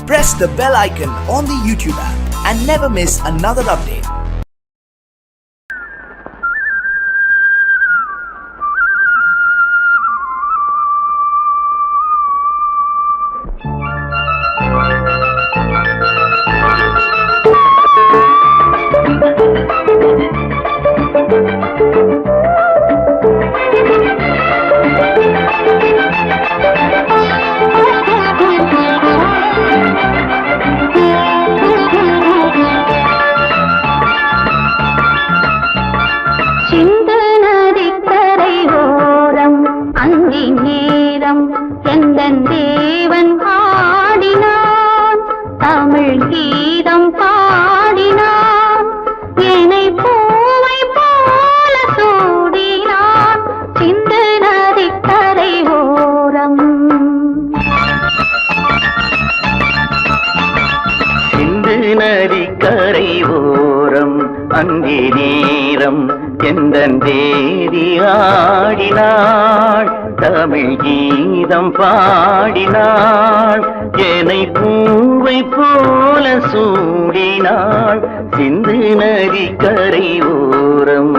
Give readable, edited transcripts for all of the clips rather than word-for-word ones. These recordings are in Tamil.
Press the bell icon on the YouTube app and never miss another update. தேவன் பாடினான் தமிழ் கீதம் பாடினான் என்னை பூவை போல சூடினான் சிந்து நதிக்கரை ஓரம் சிந்து நதிக்கரை ஓரம் அங்கே நேரம் எந்தன் தேவி ஆடினாள் தமிழ் கீதம் பாடினாள் என்னை பூவை போல சூடினாள் சிந்து நதிக்கரை ஓரம்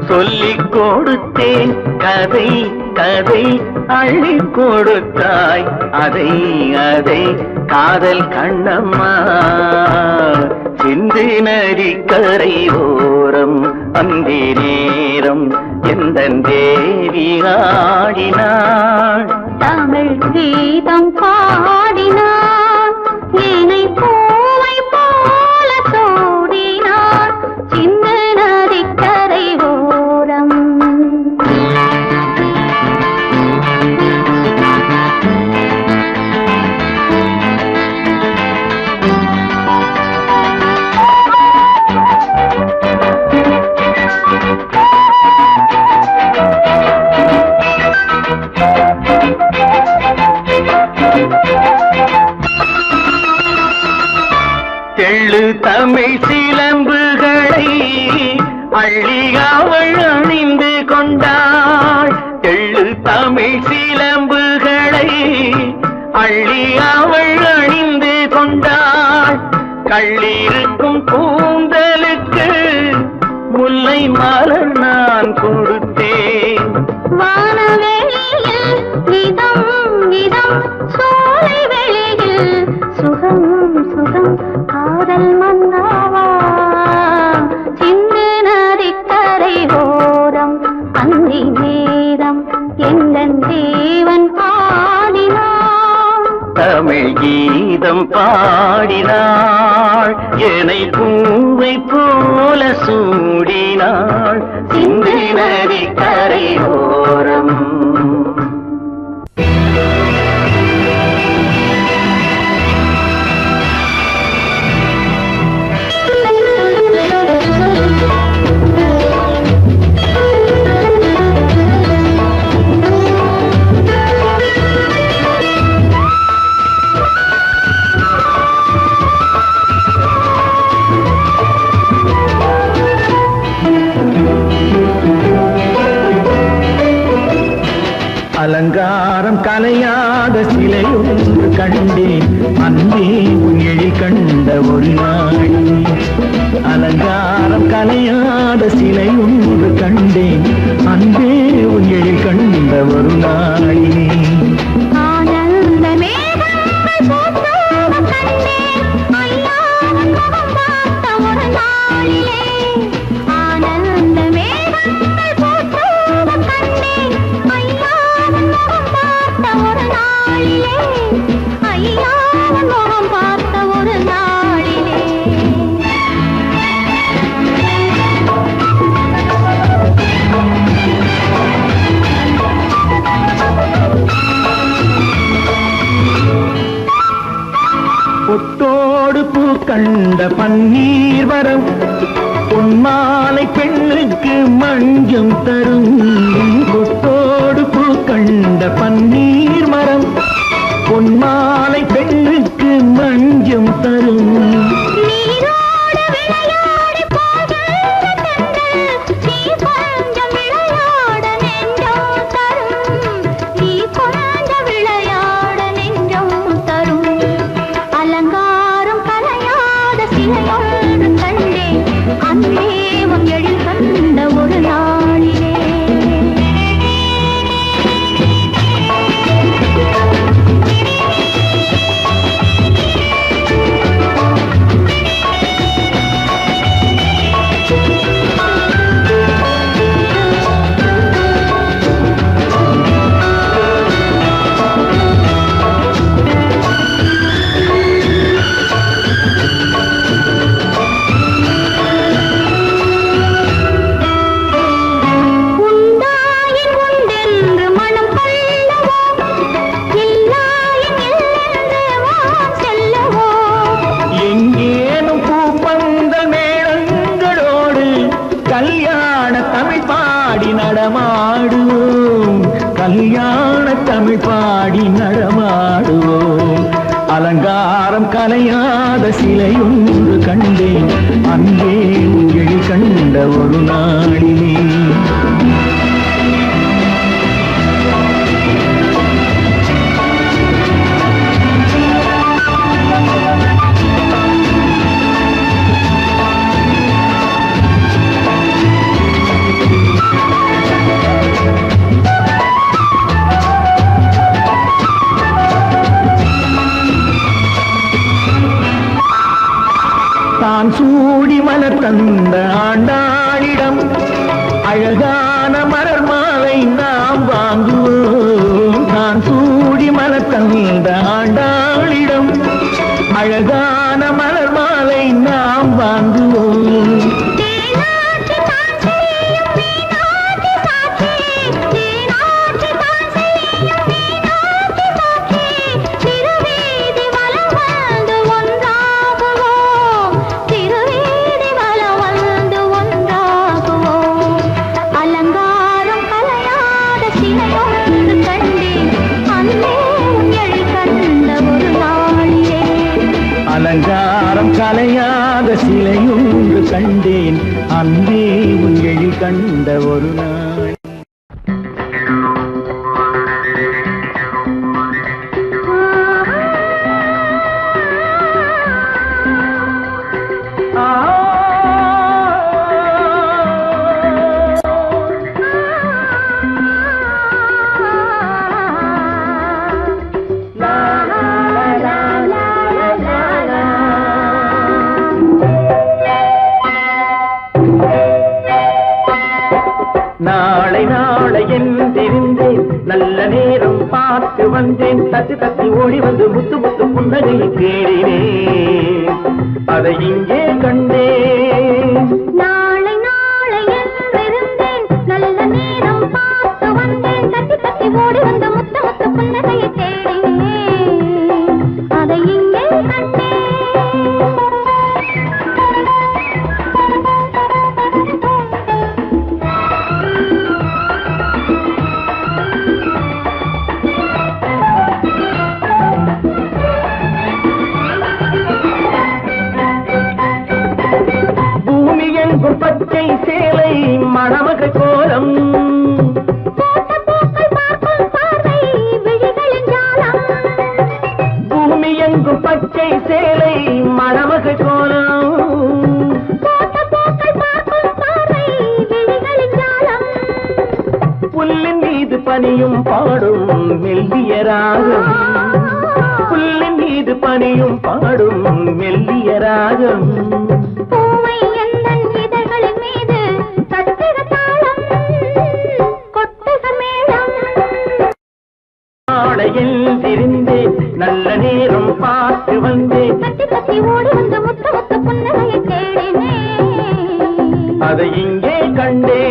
சொல்லிக் கொடுத்தேன் கதை கதை அள்ளி கொடுத்தாய் அதை அதை காதல் கண்ணம்மா சிந்து நதிக்கரை ஓரம் அந்தி நேரம் எந்தன் தேவி ஆடினாள் தமிழ் கீதம் பாடினான் என்னை பூவை போல சூடினான் சிந்து நதிக்கரை ஓரம் தெள்ளு தமிழ் சிலம்புகளை அள்ளி அவள் அணிந்து கொண்டாள் தெள்ளு தமிழ் சிலம்புகளை அள்ளி அவள் அணிந்து கொண்டாள் கள்ளிருக்கும் கூந்தலுக்கு முல்லை மலர் நான் கொடுத்தேன் வானவெளியில் இதம் இதம் சோலை வெளியில் சுகம் சுகம் காதல் மன்னாவா சிந்து நதிக்கரை ஓரம் அந்தி நேரம் எந்தன் தேவன் பாடினான் தமிழ் கீதம் பாடினாள் என்னை பூவை போல சூடினாள் சிந்து நதிக்கரை ஓரம் அலங்காரம் கலையாத சிலை ஒன்று கண்டேன் அன்பே உயிரில் கண்ட ஒரு நாள் அலங்காரம் கலையாத சிலை ஒன்று கண்டேன் அன்பே உயிரில் கண்ட ஒரு நாளினே ஒரு கண்ட பன்னீர் வரம் பொன்மாலை பெண்ணுக்கு மஞ்சம் தரும் கொத்தோடு பூ கண்ட பன்னீர் மரம் பொன்மாலை பெண்ணுக்கு மஞ்சம் தரும் நீரோடு விளையாடி போகின்ற தென்றல், நீ கொஞ்சம் விளையாட நெஞ்சம் தரும். நீ கொஞ்சம் விளையாட நெஞ்சம் தரும். அலங்காரம் கலையாத சிலையொன்று கண்டேன், அன்பே உன் எழில் கண்ட ஒரு நாளிலே. உண்டாயின் உண்டென்று மனம் கொள்ளவோ, இல்லாயின் இல்லென்று வான் செல்லவோ. எங்கேனும் பூப்பந்தல் மேளங்களோடு கல்யாண தமிழ் பாடி நடமாடுவோம் கல்யாண தமிழ் பாடி நடமாடுவோம் அலங்காரம் கலையாத சிலையொன்று கண்டேன் அன்பே உங்கள் கண்ட ஒரு நாளிலே தான் சூடி மலர் தந்த ஆண்டாளிடம் அழகான மலர் மாலை நாம் வாங்குவோம் தான் சூடி மலர் தந்த ஆண்டாளிடம் அழகான மலர் மாலை நாம் வாங்குவோம் தேனாற்றி தான் செய்யும் மீனாற்றி சாட்சி, தேனாற்றி தான் செய்யும் மீனாற்றி சாட்சி. திருவீதி வலம் வந்து ஒன்றாகுவோம், திருவீதி வலம் வந்து ஒன்றாகுவோம். அலங்காரம் கலையாத சிலையொன்று கண்டேன், அன்பே உன் எழில் கண்ட ஒரு நாளிலே. அலங்காரம் கலையாத சிலையொன்று கண்டேன் அன்பே உன் எழில் கண்ட ஒரு நாள் நாளை நாளை என்றிருந்தேன் நல்ல நேரம் பார்த்து வந்தேன் தத்தி தத்தி ஓடி வந்து முத்து முத்து புன்னகையை தேடினேன் அதை இங்கே கண்டேன் நாளை நாளை என்றிருந்தேன் நல்ல நேரம் பார்த்து வந்தேன் தத்தி தத்தி ஓடி வந்த முத்த முத்த புன்னகையை தேடினேன் அதை இங்கே கண்டேன் பூமி எங்கும் பச்சை சேலை மணமகள் கோலம் போட்ட பூக்கள் பார்க்கும் பார்வை விழிகளின் ஜாலம் பூமி எங்கும் பச்சை சேலை மணமகள் கோலம் போட்ட பூக்கள் பார்க்கும் பார்வை விழிகளின் ஜாலம் புல்லின் மீது பனியும் பாடும் மெல்லிய ராகம் புல்லின் மீது பனியும் பாடும் மெல்லிய ராகம் பூவை எந்தன் இதழ்களின் மீது தட்டுக தாளம் கொட்டுக மேளம் நாளையில் திரிந்தேன் நல்ல நேரம் பார்த்து வந்தேன் தட்டி தட்டி ஓடி வந்து முத்த முத்த புன்னகையை தேடினேன் அதை இங்கே கண்டேன்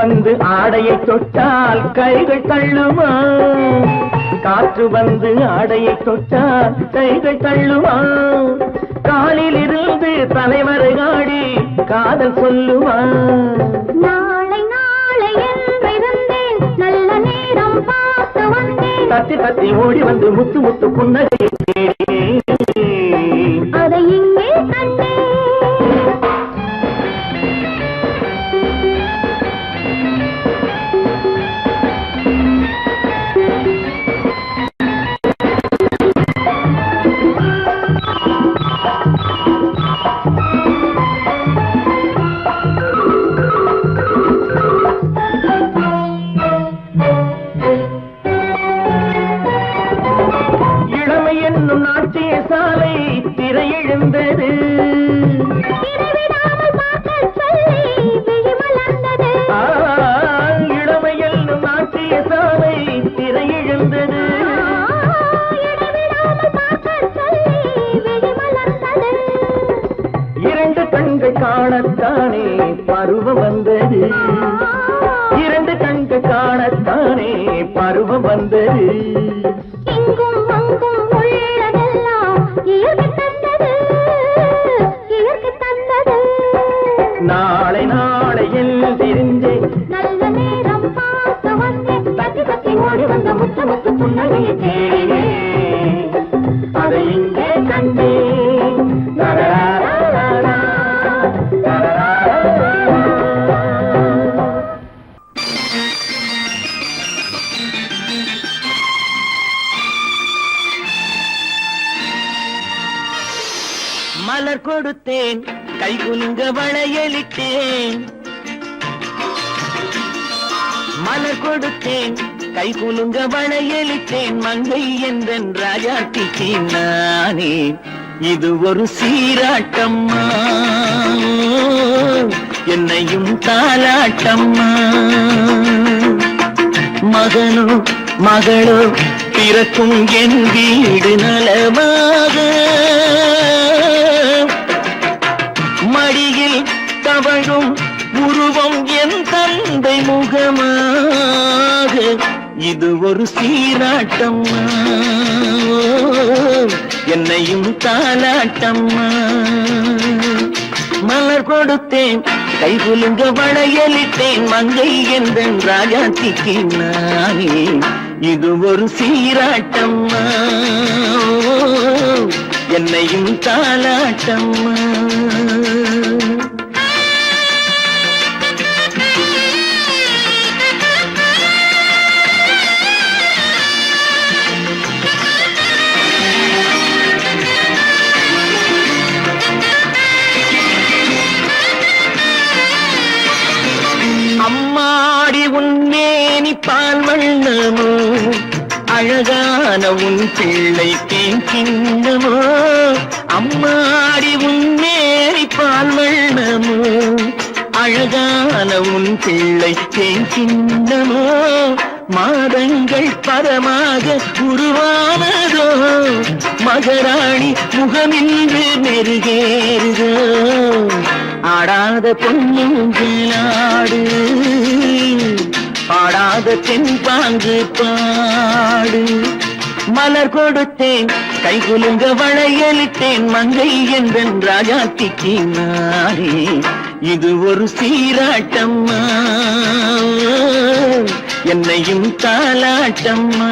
வந்து ஆடையை தொட்டால் கைகள் தள்ளுமா, காற்று வந்து ஆடையை தொட்டால் கைகள் தள்ளுமா, காலில் இருந்து தலைவரை ஆடி காதல் சொல்லுமா. நாளை நாளை என்றிருந்தேன், நல்ல நேரம் பார்த்து வந்தேன், தத்தி தத்தி ஓடி வந்து முத்து முத்து புன்னகையை தேடினேன், அதை இங்கே கண்டேன். சாலை திரையெழுந்தது, இளமையில் நாட்டிய சாலை திரையெழுந்தது, இரண்டு கண்கள் காணத்தானே பருவம் வந்தது, இரண்டு கண்கள் காணத்தானே பருவம் வந்தது. நாளை நாளை தெரிந்தேன், நல்ல நேரம் பார்த்து வந்தேன், தத்தி தத்தி ஓடி வந்த முத்து முத்து புன்னகையை தேடினேன், அதை இங்கே கண்டேன். மலர் கொடுத்தேன், கை குலுங்க வளையலிட்டேன், மலர் கொடுத்தேன், கை குலுங்க வளையலிட்டேன், மங்கை என்றன் ராஜாட்டிக்கு நானே, இது ஒரு சீராட்டம்மா, என்னையும் தாலாட்டம்மா. மகனோ மகளோ பிறக்கும் என் வீடு நலமாக, மடியில் தவழும் உருவம் என் தந்தை முகமாக, இது ஒரு சீராட்டம்மா, என்னையும் தாலாட்டம்மா. மலர் கொடுத்தேன், கை குலுங்க வளையலிட்டேன், மங்கை என்றன் ராஜாத்திக்கு நானே, இது ஒரு சீராட்டம்மா, என்னையும் தாலாட்டம்மா. அம்மாடி உன்னேனி பால் வண்ணமோ, அழகான உன் பிள்ளை தேங்கிண்ணமோ, அம்மாடி உன்னேனி பால் வண்ணமோ, அழகான உன் பிள்ளை தேங்கிண்ணமோ, மாதங்கள் பரமாக உருவானதோ, மகராணி முகமின்று மெருகேறுதோ, ஆடாத பொன்னுங்களாடு, பாடாத தென்பாங்கு பாடு. மலர் கொடுத்தேன், கை குலுங்க வளையலிட்டேன், மங்கை என்றன் ராஜாத்திக்கு நானே, இது ஒரு சீராட்டம்மா, என்னையும் தாலாட்டம்மா.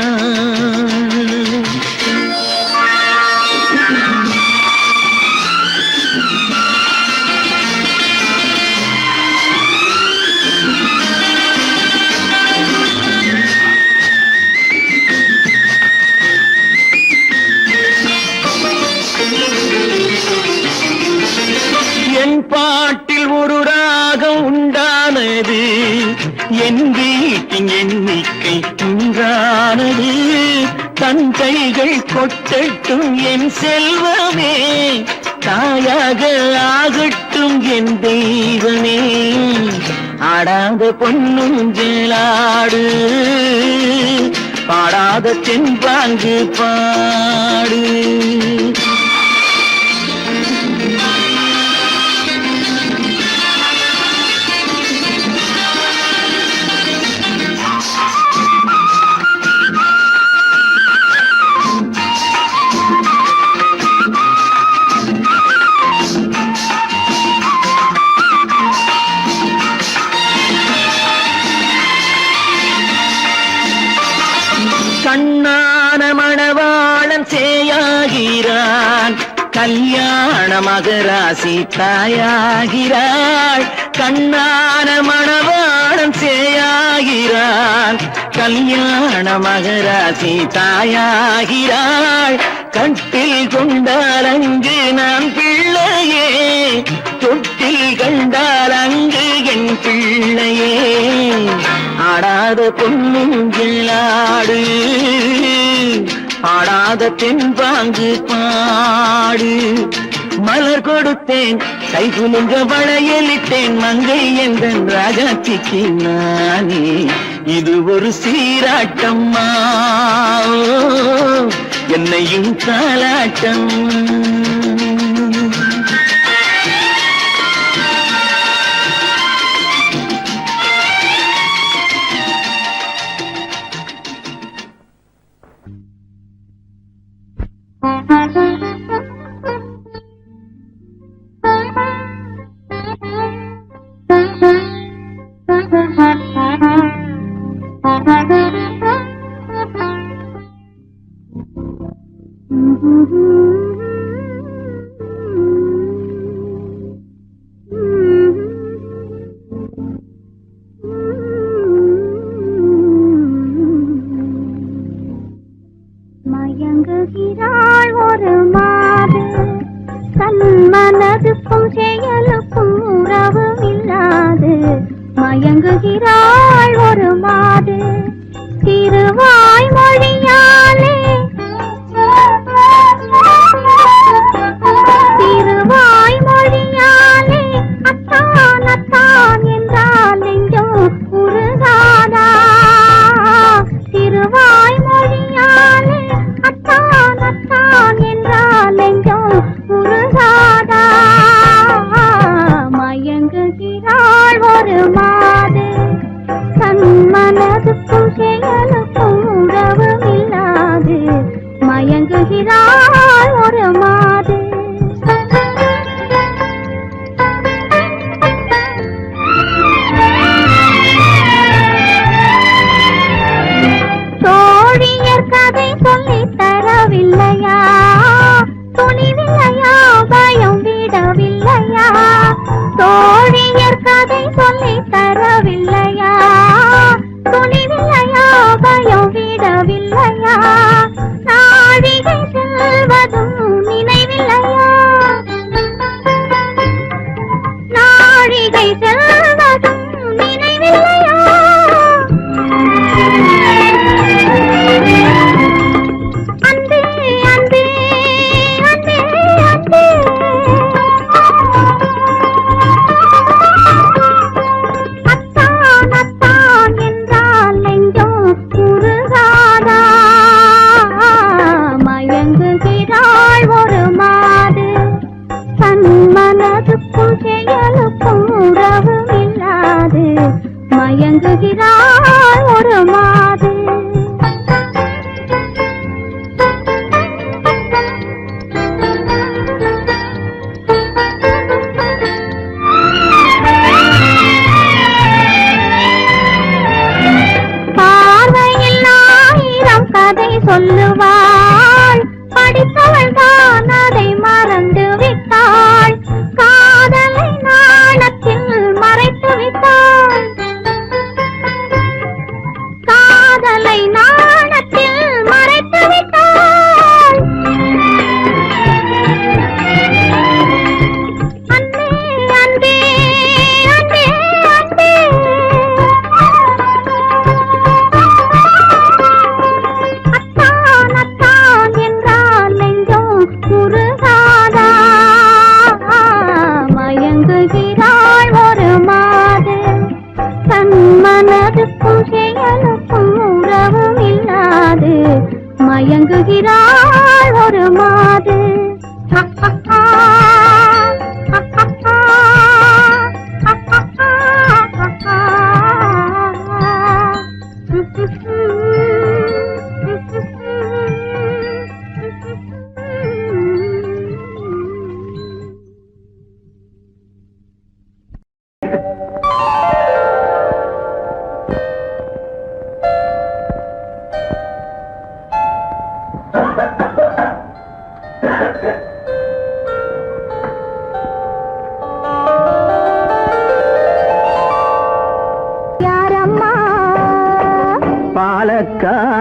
என் பாட்டில் ஒரு ராகம் உண்டானது, என் வீட்டின் எண்ணிக்கை உண்டானது, தன் கைகள் கொட்டட்டும் என் செல்வமே, தாயாக ஆகட்டும் என் தெய்வமே, ஆடாத பொன்னுஞ்சலாடு, பாடாத தென்பாங்கு பாடு. கண்ணான மணவாளன் சேயாகிறான், கல்யாண மகராசி தாயாகிறாள். கண்ணான மணவாளன் சேயாகிறான், கல்யாண மகராசி தாயாகிறாள். கட்டில் கொண்டால் அங்கு நான் பிள்ளையே, தொட்டில் கண்டால் அங்கு என் பிள்ளையே. ஆடாத பொன்னுங்கிளாடு, ஆடாத தென்பாங்கு பாடு. மலர் கொடுத்தேன், கை குலுங்க வளையலிட்டேன், மங்கை எந்தன் ராஜாத்திக்கு நானே. இது ஒரு சீராட்டம்மா, என்னையும் தாலாட்டம். மயங்குகிறாள் ஒரு மாது, தன் மனதுக்கும் செயலுக்கும் உறவும் இல்லாது. மயங்குகிறாள் ஒரு மாது, திருவாய் மொழியாலே, திருவாய் மொழியாலே அத்தான் அத்தான் என்றால் நெஞ்சம் உருகாதா. திருவாய் மொழியாலே அத்தான் அத்தான் என்றால் நெஞ்சம் உருகாதா. மயங்குகிறாள் ஒரு மாது, தன் மனதுக்கும் செயலுக்கும் உறவும் இல்லாது. மயங்குகிறாள் ஒரு மாது. தோழியர் கதை சொல்லித் தரவில்லையா, துணிவில்லையா, பயம் விடவில்லையா. தோழியர் கதை சொல்லித் தரவில்லையா, துணிவில்லையா, பயம் விடவில்லையா. நாழிகை செல்வதும் நினைவில்லையா, நாழிகை செல்வதும் நினைவில்லையா. அன்பே அன்பே அன்பே அன்பே, அத்தான் அத்தான் என்றால் நெஞ்சம் உருகாதா. மயங்குகிறாள் ஒரு மாது, தன் மனதுக்கும் செயலுக்கும் உறவும் இல்லாது. மயங்குகிறாள் ஒரு மாது. பார்வையில் ஆயிரம் கதை சொல்லுவாள், படித்தவள் தான் அதை மறந்து விட்டாள். காதலை நாணத்தில் மறைத்து விட்டாள், காதலை நாணத்தில் மறைத்து விட்டாள். அன்பே அன்பே அன்பே அன்பே, அத்தான் அத்தான் என்றால் நெஞ்சம் உருகாதா. மயங்குகிறாள் ஒரு மாது, தன் மனதுக்கும் செயலுக்கும் உறவும் இல்லாது. மயங்குகிறாள் ஒரு மாது.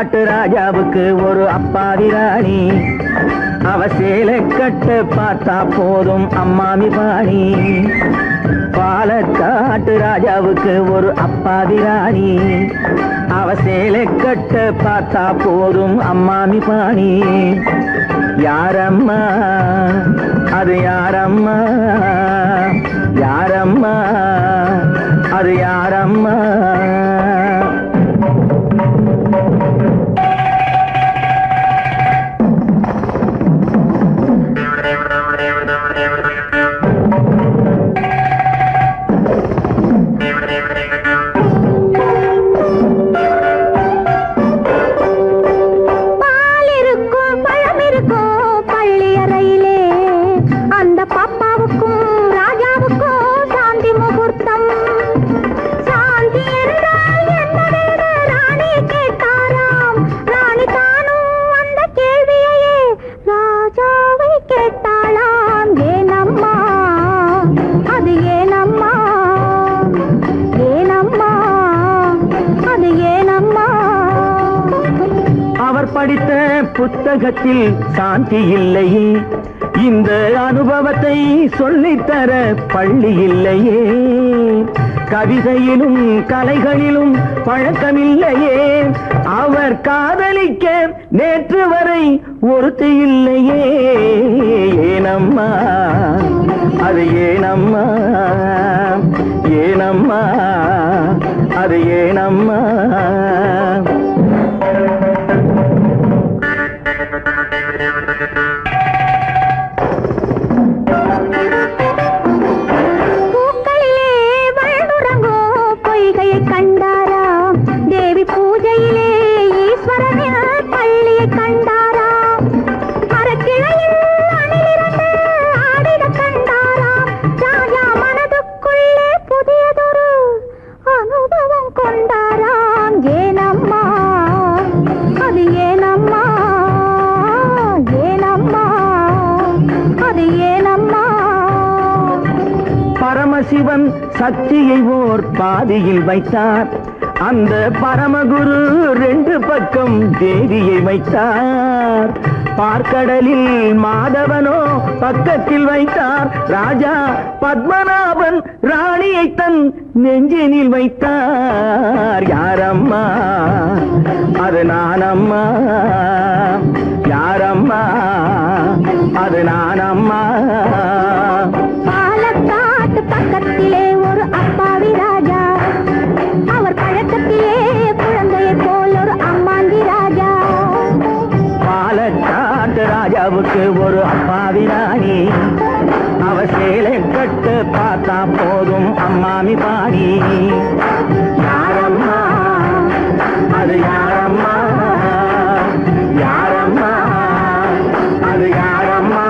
பாலக்காட்டு ராஜாவுக்கு ஒரு அப்பாவி ராணி, அவ சேலை கட்ட பார்த்தா போதும் அம்மாமி பாணி. பாலக்காட்டு ராஜாவுக்கு ஒரு அப்பாவி ராணி, அவ சேலை கட்ட பார்த்தா போதும் அம்மாமி பாணி. யாரம்மா அது யாரம்மா, யாரம்மா அது யாரம்மா. படித்த புத்தகத்தில் சாந்தி இல்லையே, இந்த அனுபவத்தை சொல்லித்தர பள்ளி இல்லையே. கவிதையிலும் கலைகளிலும் பழக்கமில்லையே, அவர் காதலிக்க நேற்று வரை ஒருத்தி இல்லையே. ஏனம்மா அது ஏனம்மா, ஏனம்மா அது ஏனம்மா. பரமசிவன் சக்தியை ஓர் பாதியில் வைத்தார், அந்த பரமகுரு ரெண்டு பக்கம் தேவியை வைத்தார். பார்க்கடலில் மாதவனோ பக்கத்தில் வைத்தார், ராஜா பத்மநாபன் ராணியை தன் நெஞ்சினில் வைத்தார். யாரம்மா அது நானம்மா, யாரம்மா அது நானம்மா. பக்கத்திலே ஒரு அப்பாவி ராஜா, அவர் பழக்கத்திலே குழந்தையை போல் ஒரு அம்மாண்டி ராஜா. பாலக்காட்டு ராஜாவுக்கு ஒரு அப்பாவி ராணி, அவர் சேலை கட்டு பார்த்தா போதும் அம்மாமி பாணி. யாரம்மா அது யாரம்மா, யாரம்மா அது யாரம்மா.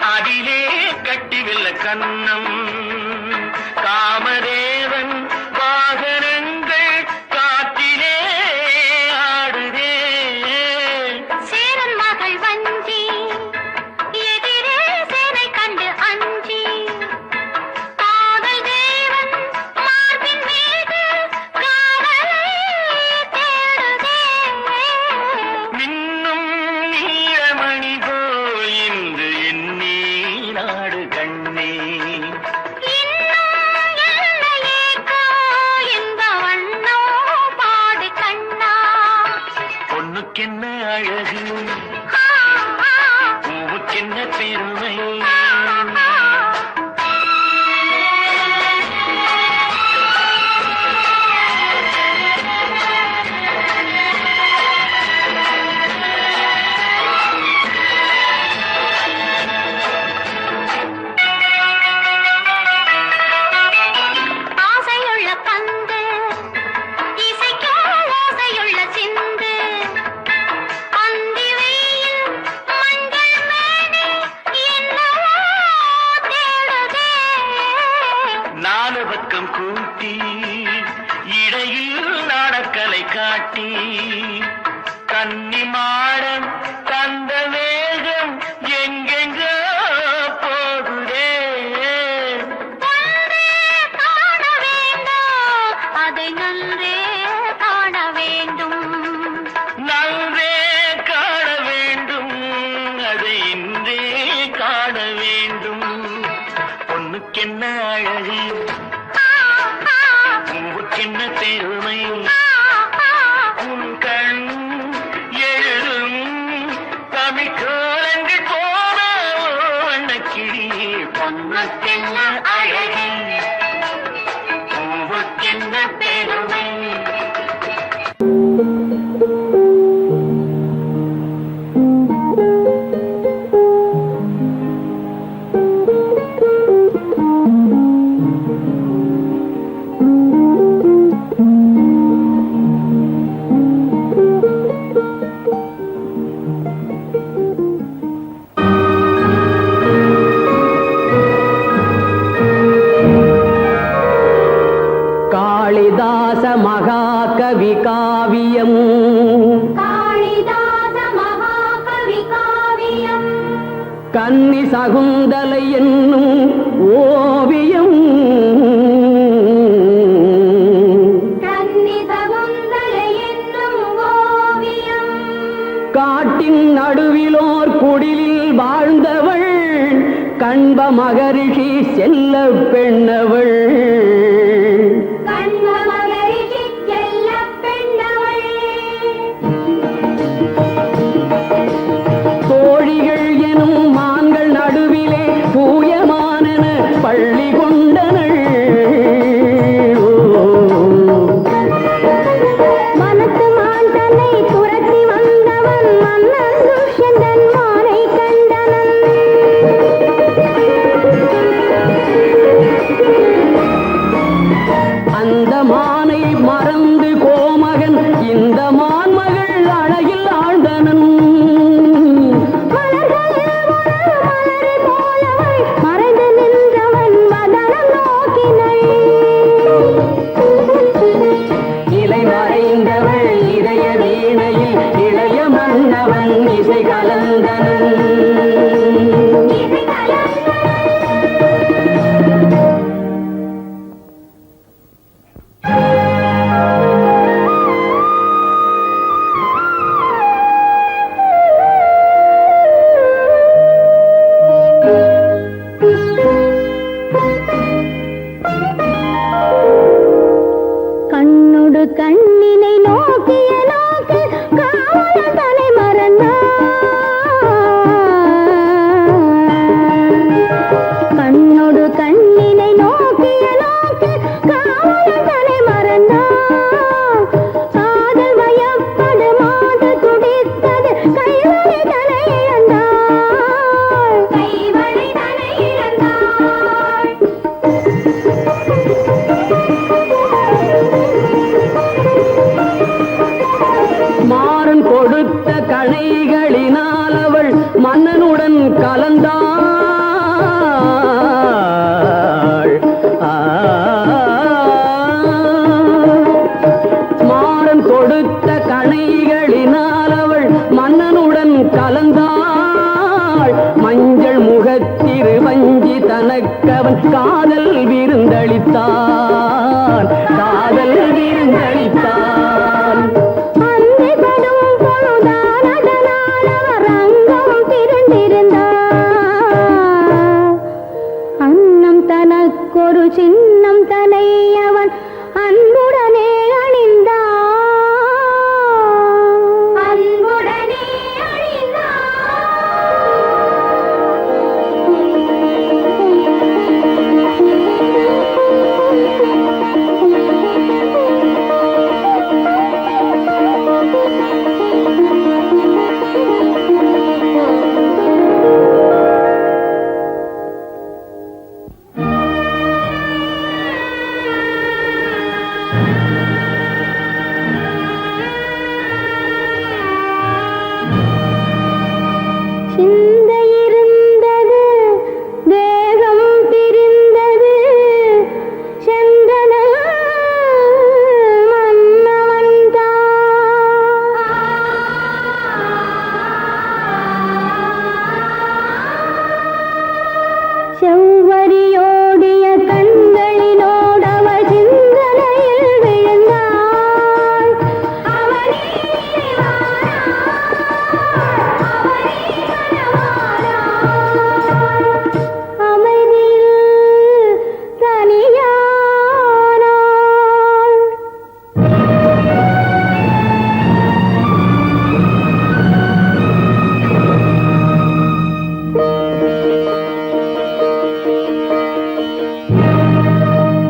காதிலே கட்டிவில்ல கண்ணம் காமதேவன் வாகனங்கள் காற்றிலே ஆடுதே சேரன் மகள் வஞ்சி எதிரே சேனை கண்டு அஞ்சி காதல் தேவன் மார்பின் மீது காதலை தேடுதே மின்னும் நீலமணி போல் இன்று எண்ணி நாடு கண்ணே பொண்ணுக்கென்ன அழகு பூவுக்கென்ன பெருமை ஆசையுள்ள பந்து இசைக்கோ ஓசையுள்ள சிந்து அந்தி வெயில் மஞ்சள் மேனி என்னவோ தேடுதே நாலு பக்கம் கூட்டி இடையில் நாடக்கலை காட்டி கன்னி மாடம் தந்த வேகம் எங்கெங்கோ போகுதே ஒன்றே காண வேண்டும் அதை நன்றே காண வேண்டும் நன்றே காண வேண்டும் அதை இன்றே காண வேண்டும் பொண்ணுக்கென்ன அழகு பூவுக்கென்ன பெருமை உன் கண் எழுதும் தமிழ் கோலங்கள் போன வண்ணக்கிளி பொண்ணுக்கென்ன அழகு பூவுக்கென்ன பெருமை காளிதாச மகாகவி காவியம் காளிதாச மகாகவி காவியம் கன்னி சகுந்தலை என்னும் ஓவியம் கன்னி சகுந்தலை என்னும் ஓவியம் காட்டின் நடுவிலோர் குடிலில் வாழ்ந்தவள் கண்ப மகரிஷி செல்ல பெண்ணவள் கண்ப மகரிஷி செல்லப் பெண்ணவள் தோழிகள் எனும் மான்கள் நடுவிலே தூயமானன பள்ளி கொண்டனள் மனத்து மான் தன்னை துரத்தி வந்தவன் மன்னன் துஷ்யந்தன் மானை கண்டனன் அந்த மானை மறந்து கோமகன் இந்த மான்மகள் அழகில் ஆழ்ந்தனன் மலர்களில் ஒரு மலரை போலவள் மறைந்து நின்றவன் வதனம் நோக்கினள் இலை மறைந்தவள் இதய வீணையில் இளைய மன்னவன் இசை கலந்தனன் இசை கலந்தனள் கண்ணொடு கண்ணினை நோக்கிய நோக்கு காவலன் தலை மறந்தான் கண்ணொடு கண்ணினை நோக்கிய நோக்கு காவலன் தலை மறந்தான் காதல் வயப்படு மாடு துடித்தது கைவழி தலை இழந்தாள் கைவழி தலை இழந்தாள் மாறன் கொடுத்த கணைகளினால் அவள் மன்னனுடன் கலந்தாள் எனக்கவன் காதல் விருந்தளித்தான், காதல் விருந்தளித்தான். அன்னைப்படும் பொழுதான் அதனால் அவர் அங்கம் திரண்டிருந்தார். அன்னம் தனக்கொரு சின்னம் தனை அவன் அன்புடனே அணிந்தான், அன்புடனே சிந்தை இருந்தது, தேகம் பிரிந்தது, சென்றன செவ்வரியோடிய கண்களினோடவள் சிந்தனையில் விழுந்தாள். அமைதியில் தனியானாள்.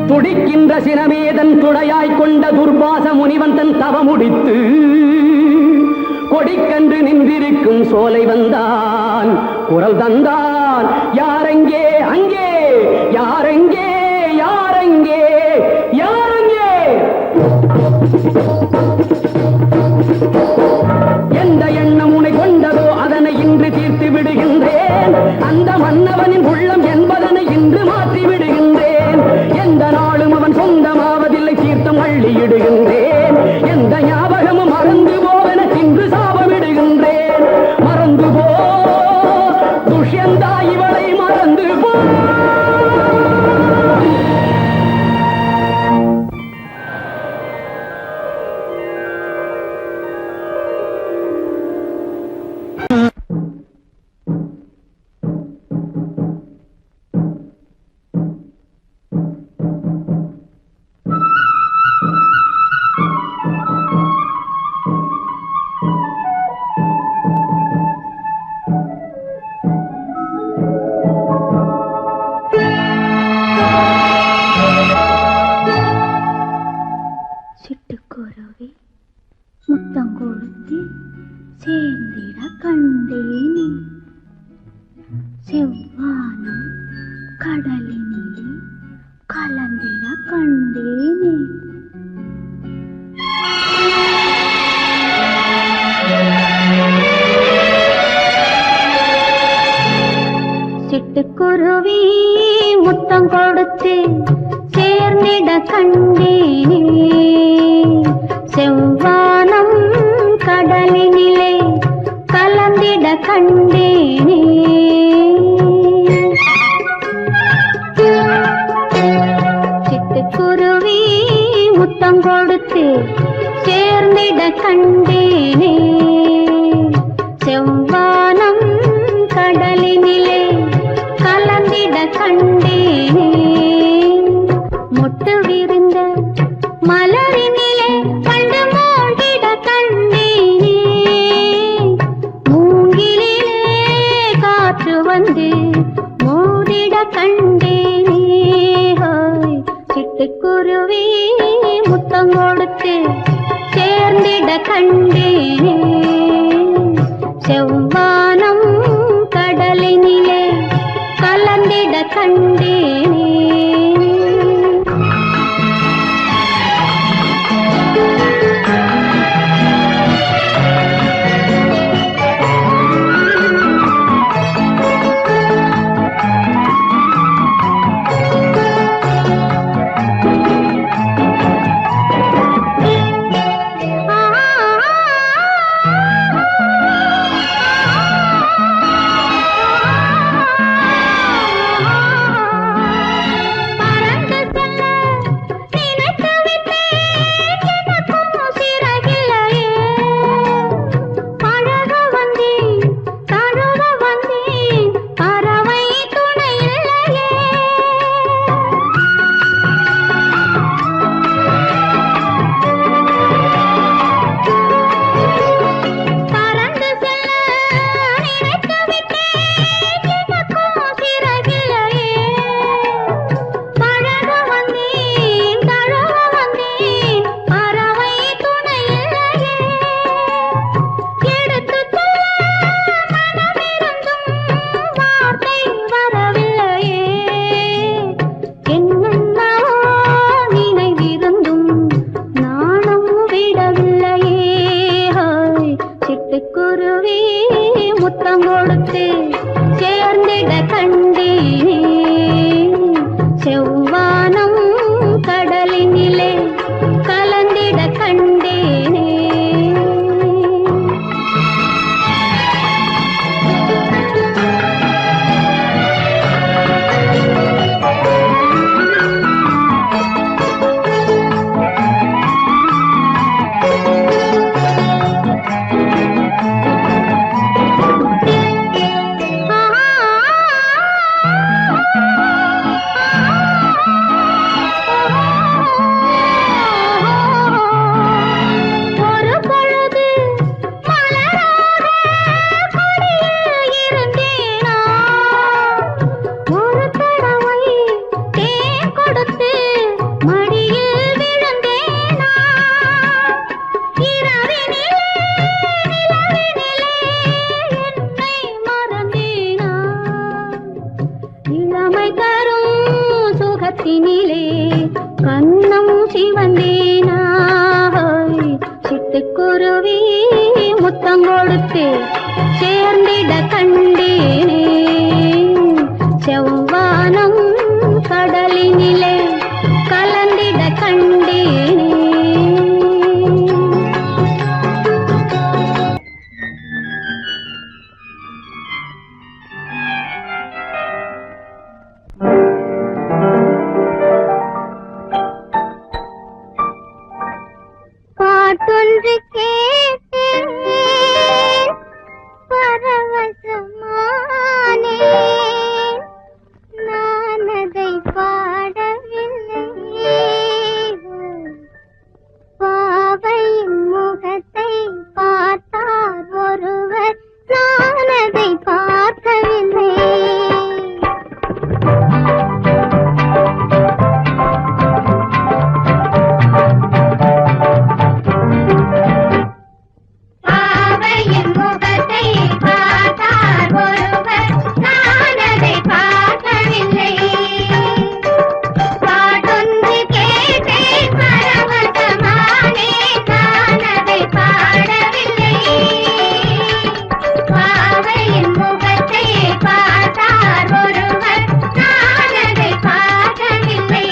துடிக்கின்ற சினமேதன் துடையாய் கொண்ட துர்பாச முனிவன் தன் தவமுடித்து கொடிக்கன்று நின்றிருக்கும் சோலை வந்தான், குரல் தந்தான். யாரெங்கே அங்கே, யாரெங்கே, யாரெங்கே, யாரெங்கே? எந்த எண்ணம் உனை கொண்டதோ அதனை இன்று தீர்த்து விடுகின்றேன். அந்த மன்னவனின் உள்ளம் என்பதனை இன்று மாற்றி விடுகின்றேன். எந்த நாளும் அவன் சொந்தமாவதில்லை, தீர்த்தம் அள்ளியிடுகின்றேன். எந்த ஞாபகமும் மறந்து போவென இன்று சாபமிடுகின்றேன். மறந்து போ துஷ்யந்தா, இவளை மறந்து போ. சிட்டுக்குருவி முத்தம் கொடுத்து சேர்ந்திட கண்டேனே, செவ்வானம் கடலினிலே கலந்திட கண்டேனே. சிட்டுக்குருவி முத்தம் கொடுத்து சேர்ந்திட கண்டேனே, செவ்வானம் கடலினிலே கலந்திட கண்டேனே. சிட்டுக்குருவி முத்தம் கொடுத்து சேர்ந்திட கண்டேனே, செவ்வானம் கடலினிலே கலந்திட கண்டேனே. முட்டு விரிந்த மலரினிலே பண்டு மூழ்கிட கண்டேனே, மூங்கிலே காற்று வந்து மூடிட கண்டேனே. ஹோய், சிட்டுக்குருவி முத்தம் கொடுத்து சேர்ந்திட கண்டேனே, செவ்வானம் கடலினிலே கலந்திட கண்டேனே. முகத்தினிலே கண்ணம் சிவந்தேனாய் சிட்டுக்குருவி முத்தம் கொடுத்து சேர்ந்திட கண்டேனே செவ்வானம் கடலினிலே கலந்திட கண்டேனே. பாட்டொன்று கேட்டேன் பரவசமானேன் நான் அதை பாடவில்லை பாவையின் முகத்தை பார்த்தார் ஒருவர் நான் அதை பார்க்கவில்லை. பாவையின் முகத்தை பார்த்தார் ஒருவர் நான் அதை பார்க்கவில்லை. பாட்டொன்று கேட்டேன் பரவசமானேன் நான் அதை பாடவில்லை பாவையின் முகத்தை பார்த்தார் ஒருவர் நான் அதை பார்க்கவில்லை.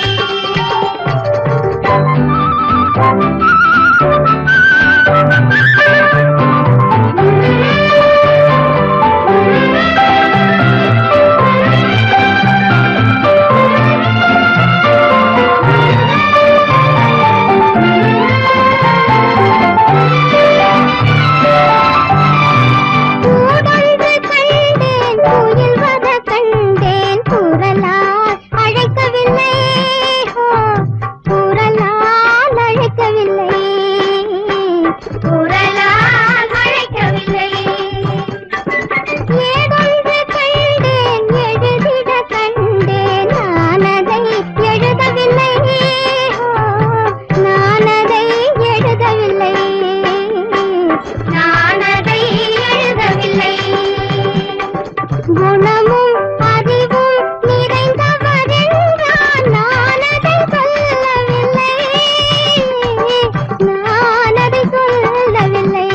கூடொன்று கண்டேன் குயில் வர கண்டேன் குரலால் அழைக்கவில்லை குரலால் அழைக்கவில்லை குரலால் அழைக்கவில்லை. ஏதொன்று கண்டேன் எழுதிட கண்டேன் நான் அதை எழுதவில்லை நான் அதை எழுதவில்லை நான் அதை எழுதவில்லை. குணமும் அறிவும் நிறைந்தவர் என்றால் நான் அதை சொல்லவில்லை நான் அதை சொல்லவில்லை.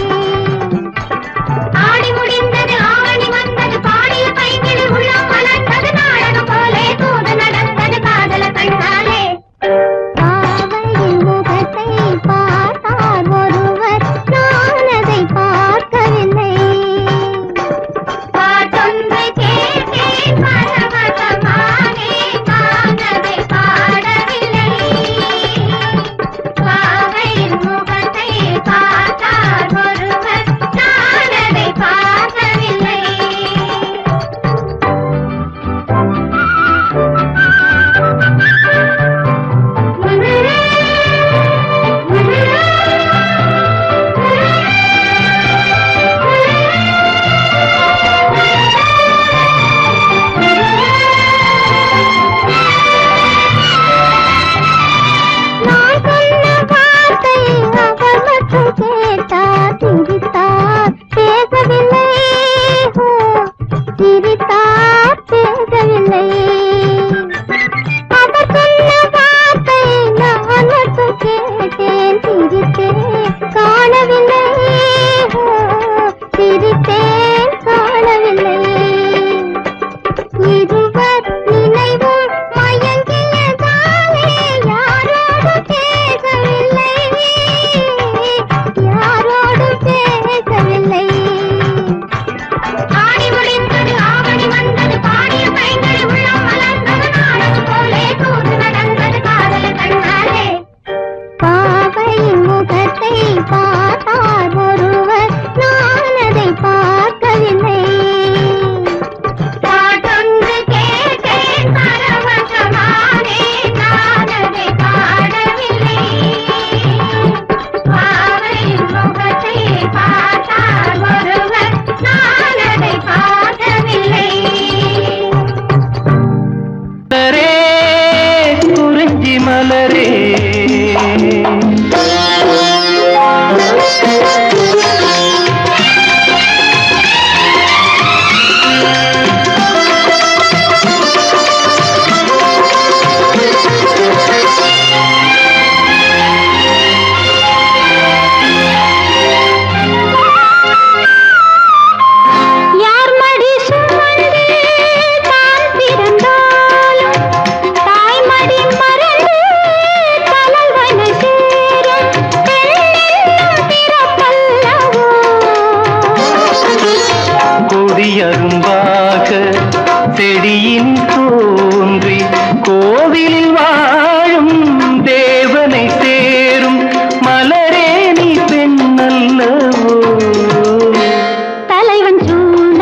ஆடி முடிந்தது ஆவணி வந்தது பாடிய பைங்கில் உள்ளம் மலர்ந்தது நாடகம் போலே தூது நடந்தது காதல கண்ணாலே. பாவையின் முகத்தை பார்த்தார் ஒருவர் நான் அதை பார்க்கவில்லை. பாட்டொன்று கேட்டேன் பரவசமானேன் நான் அதை பாடவில்லை பாவையின் முகத்தை பார்த்தார் ஒருவர் நான் அதை பார்க்கவில்லை. நான் சொன்ன வார்த்தை அவர் மட்டும் கேட்டார் சிரித்தார் பேசவில்லை சிரித்தார் பேசவில்லை. அவர் சொன்ன வார்த்தை நான் மட்டும் கேட்டேன் சிரித்தேன் காணவில்லை சிரித்தேன் காணவில்லை. இருவர் நினைவும் மயங்கியதாலே யாரோடு பேசவில்லை யாரோடு பேசவில்லை. ஆடி முடிந்தது ஆவணி வந்தது பாடிய பைங்கில் உள்ளம் மலர்ந்தது நாடகம் போலே தூது நடந்தது காதல கண்ணாலே. பாவையின் முகத்தை பார்த்தார் ஒருவர் நான் அதை பார்க்கவில்லை. பாட்டொன்று கேட்டேன் தோன்றி கோவிலில் வாழும் தேவனை சேரும் மலரே நீ பெண்ணல்லவோ தலைவன் சூட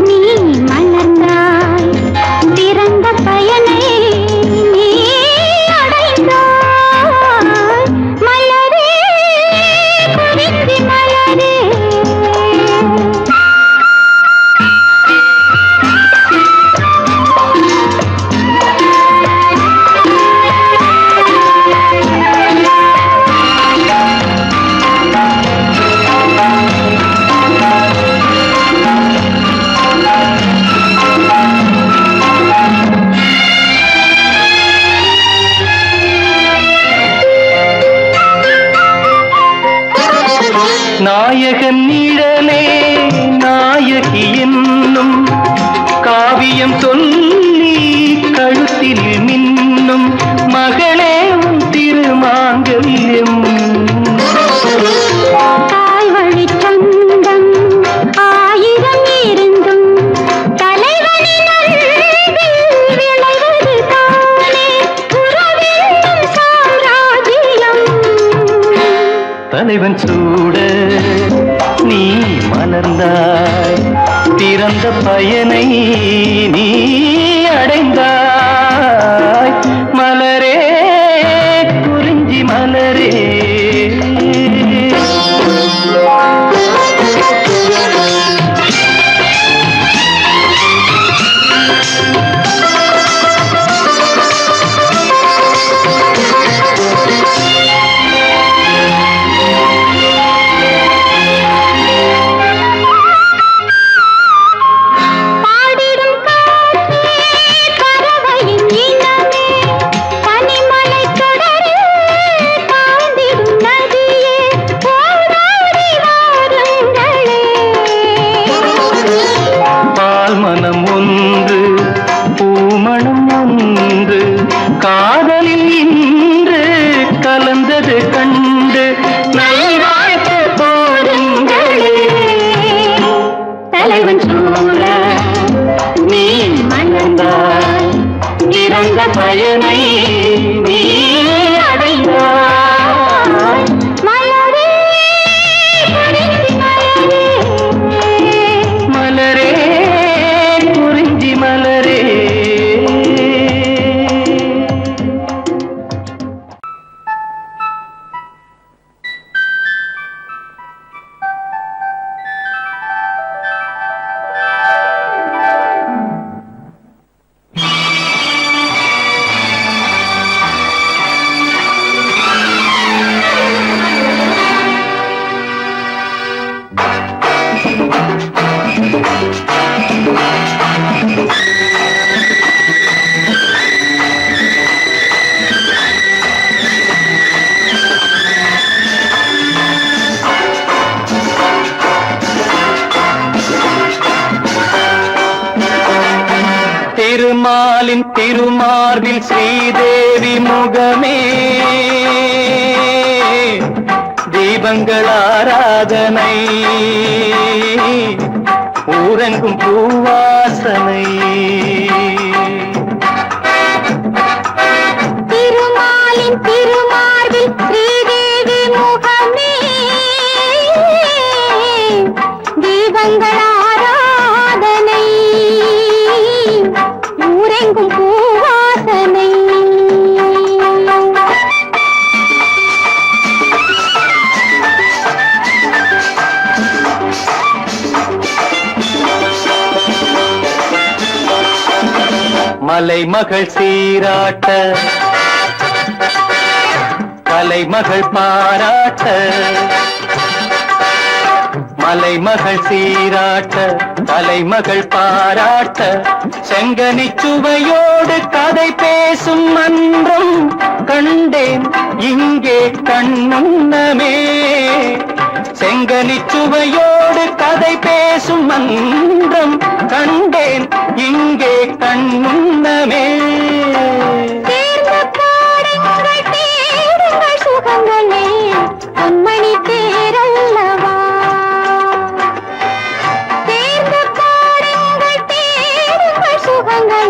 நீ மலர்ந்தாய் பிறந்த பயனை நீ அடைந்தாய் மலரே குறிஞ்சி மலரே நாயகன் நிழலே நாயகி என்னும் காவியம் சொல்லி கழுத்தில் மின்னும் மகளே உன் திருமாங்கல்யம் தாய் வழி சொந்தம் ஆயிரம் இருந்தும் தலைவனின் அன்பில் விளைவது தானே உறவென்னும் சாம்ராஜ்யம் தலைவன் சூட நீ மலர்ந்தாய் பிறந்த பயனை நீ அடைந்தாய் மலரே குறிஞ்சி மலரே பாடிடும் காற்றே பறவையின் இனமே பனிமலைத் தொடரில் பாய்ந்திடும் நதியே ஓடோடி வாருங்களே பால் மனம் ஒன்று பூமணம் ஒன்று காதலில் இன்று கலந்தது கண்டு நல்வாழ்த்து போருங்களே தலைவன் சூழ நீ மணந்தாய் இறந்த பயனை நீ அடைந்தாய் மலரே குறிஞ்சி மலரே மலரே குறிஞ்சி மலரே திருமாலின் திருமார்பில் ஸ்ரீதேவி முகமே தீபங்கள் ஆராதனை ஊரெங்கும் பூவாசனை திருமாலின் திருமார்பில் ஸ்ரீதேவி முகமே தீபங்கள் ஆராதனை ஊரெங்கும் பூவாசனை மலைமகள் சீராட்ட கலைமகள் பாராட்ட மலைமகள் சீராட்ட கலைமகள் பாராட்ட செங்கனி சுவையோடு கதை பேசும் மன்றம் கண்டேன் இங்கே கண்முன்னமே செங்கனி சுவையோடு கதை பேசும் மன்றம் கண்டேன் இங்கே கண்முன்னமே தேர்ந்த பாடுங்கள் தேடுங்கள் சுகங்களே பொன்மணி தேரல்லவா தேர்ந்த பாடுங்கள் தேடுங்கள் சுகங்களே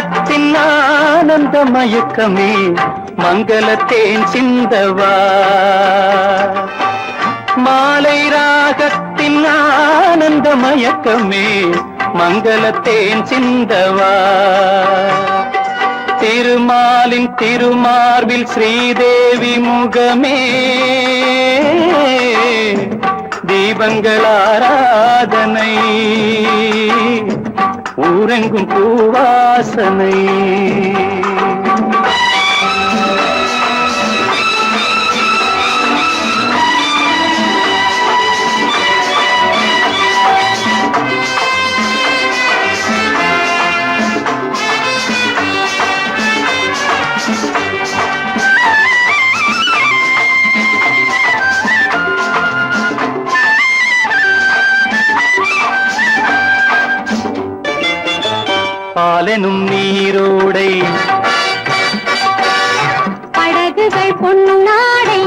ராகத்தின் ஆனந்த மயக்கமே மங்களத்தேன் சிந்தவா மாலை ராகத்தின் ஆனந்த மயக்கமே மங்களத்தேன் சிந்தவா திருமாலின் திருமார்பில் ஸ்ரீதேவி முகமே தீபங்கள் ஆராதனை ஊரெங்கும் பூவாசனை பாலெனும் நீரோடை படகுகள் பொன்னாடை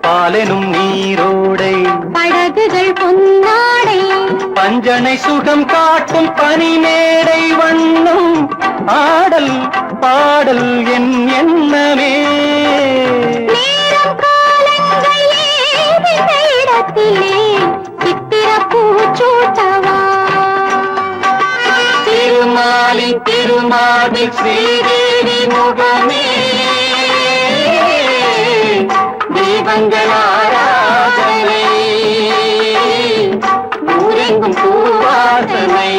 பாலெனும் நீரோடை படகுகள் பொன்னாடை பஞ்சனை சுகம் காட்டும் பனிமேடை வண்ணம் ஆடல் பாடல் என் எண்ணமே நேரம் காலங்கள் ஏதின இடத்திலே சித்திர பூச்சூட்டவா திருமாலின் திருமாவில் ஸ்ரீதேவி முகமே தீபங்கள் ஆராதனை ஊரெங்கும் பூவாசனை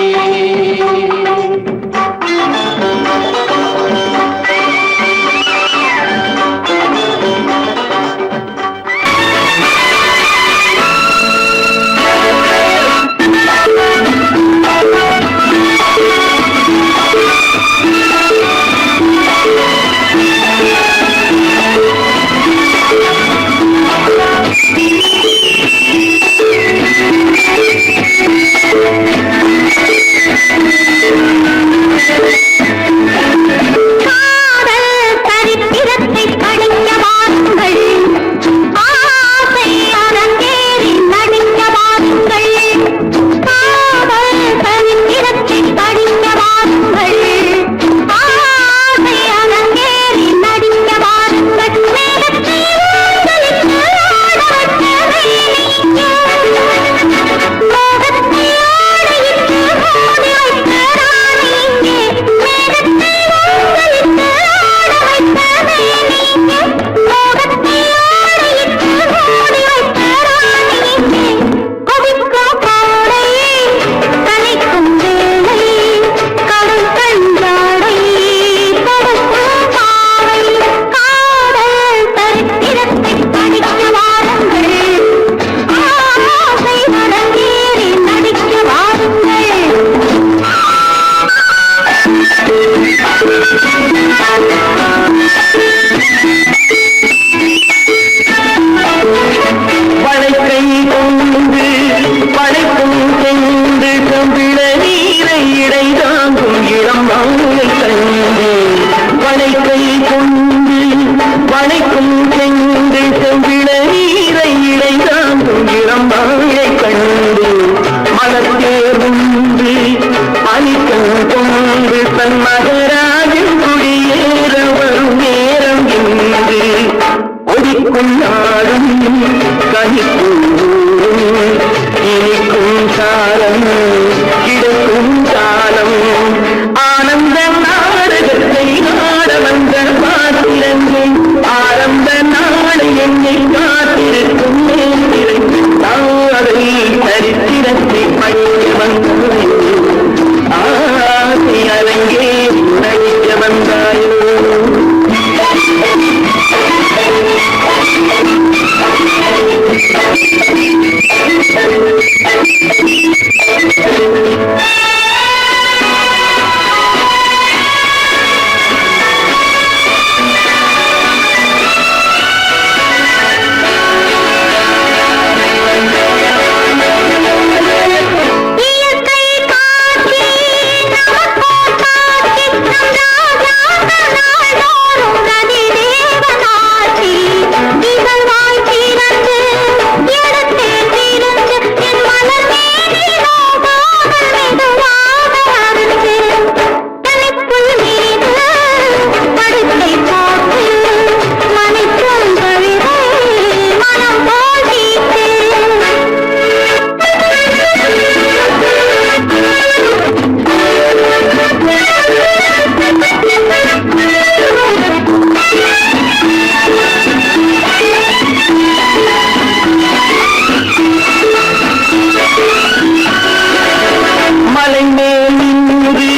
மலை மேல் நின்று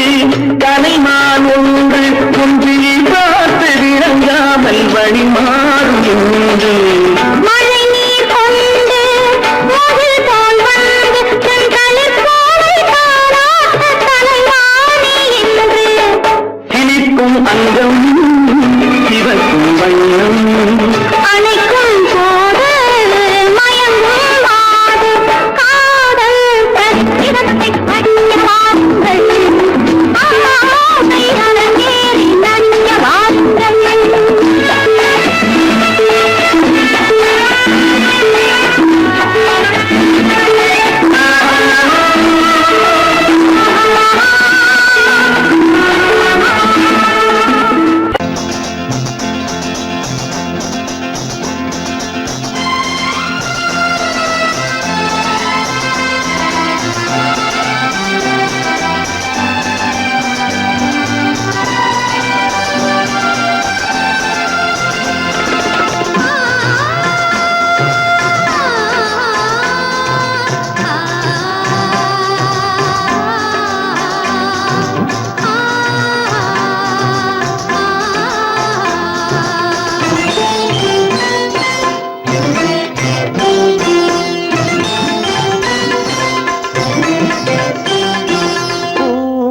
கலைமான் ஒன்று குன்றி பார்த்து விளங்காமல் வழி மாறும் என்று மழை நீர் கொண்டு முகில் போல் வந்து தன் தலைப்பாவை தாராட்ட தலைவாணி என்று கிளிக்கும் அங்கம் சிவக்கும் வண்ணம் அணைக்கும் போது மயங்கும் மாது காதல் பிரத்திரத்தை படிய வாருங்கள் ஆசை அரங்கேறி நன்ய வாருங்கள்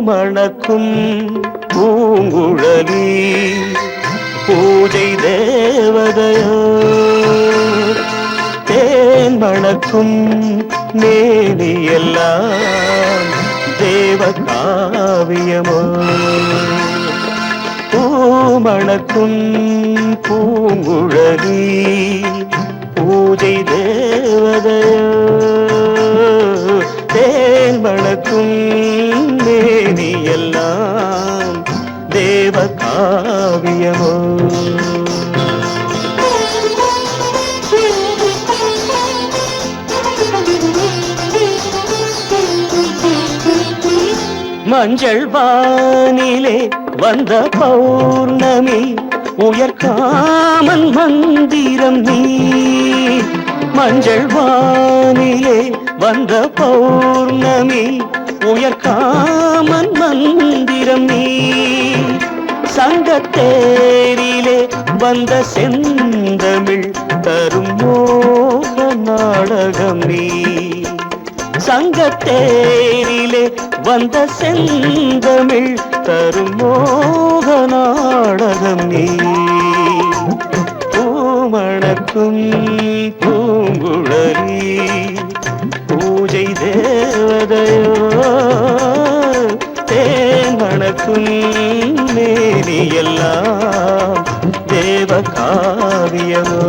மணக்கும் பூங்குழலி பூஜை தேவதையோ தேன் மணக்கும் மேனியெல்லாம் தேவ காவியமோ பூமணக்கும் பூங்குழலி பூஜை தேவதையோ தேன் மணக்கும் மேனி எல்லாம் தேவ காவியமோ மஞ்சள் வானிலே வந்த பௌர்ணமி உயர்காமன் மந்திரம் நீ மஞ்சள் வானிலே வந்த பௌர்ணமி உயர்காமன் மந்திரம் நீ சங்கத்தேரிலே வந்த செந்தமிழ் தரும் மோக நாடகம் நீ சங்கத்தேரிலே வந்த செந்தமிழ் தரும் மோக நாடகம் நீ பூமணக்கும் பூங்குழலி பூஜை தேவதையோ தேன் மணக்கும் மேனி எல்லாம் தேவ காவியமோ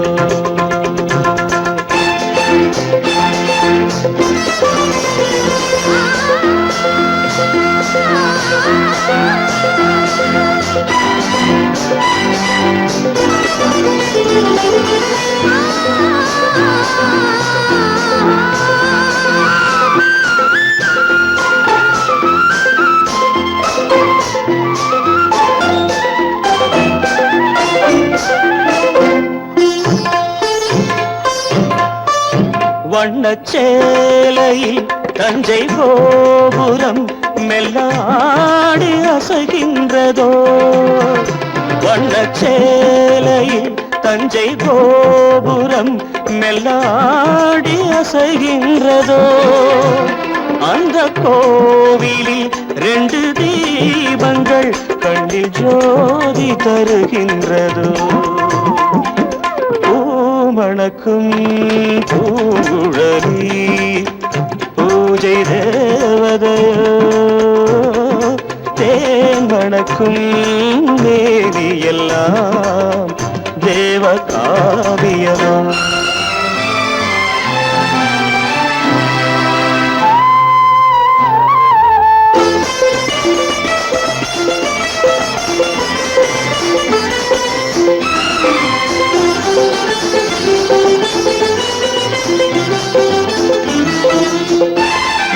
வண்ணச்சேலையில் தஞ்சை கோபுரம் மெல்லாடி அசைகின்றதோ வண்ணச்சேலையில் தஞ்சை கோபுரம் மெல்லாடி அசைகின்றதோ அந்த கோவிலில் 2 தீபங்கள் கண்ணில் ஜோதி தருகின்றதோ பூமணக்கும் பூங்குழலி பூஜை தேவதையோ தேன் மணக்கும் மேனி எல்லாம் தேவ காவியமோ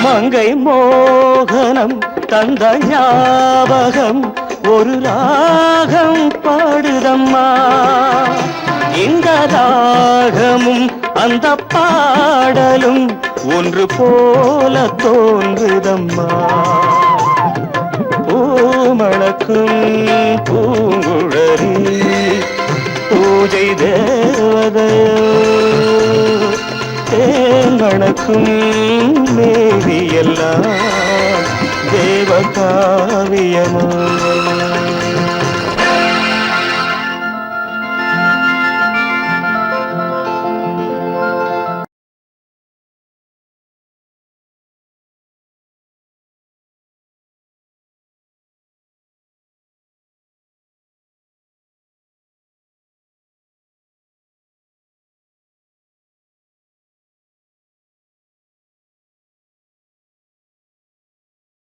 மங்கை மோகனம் தந்த ஞாபகம் ஒரு ராகம் பாடுதம்மா இந்த ராகமும் அந்த பாடலும் ஒன்று போல தோன்றுதம்மா பார்க்கும் மேரி எல்லாம் தேவகாவியமா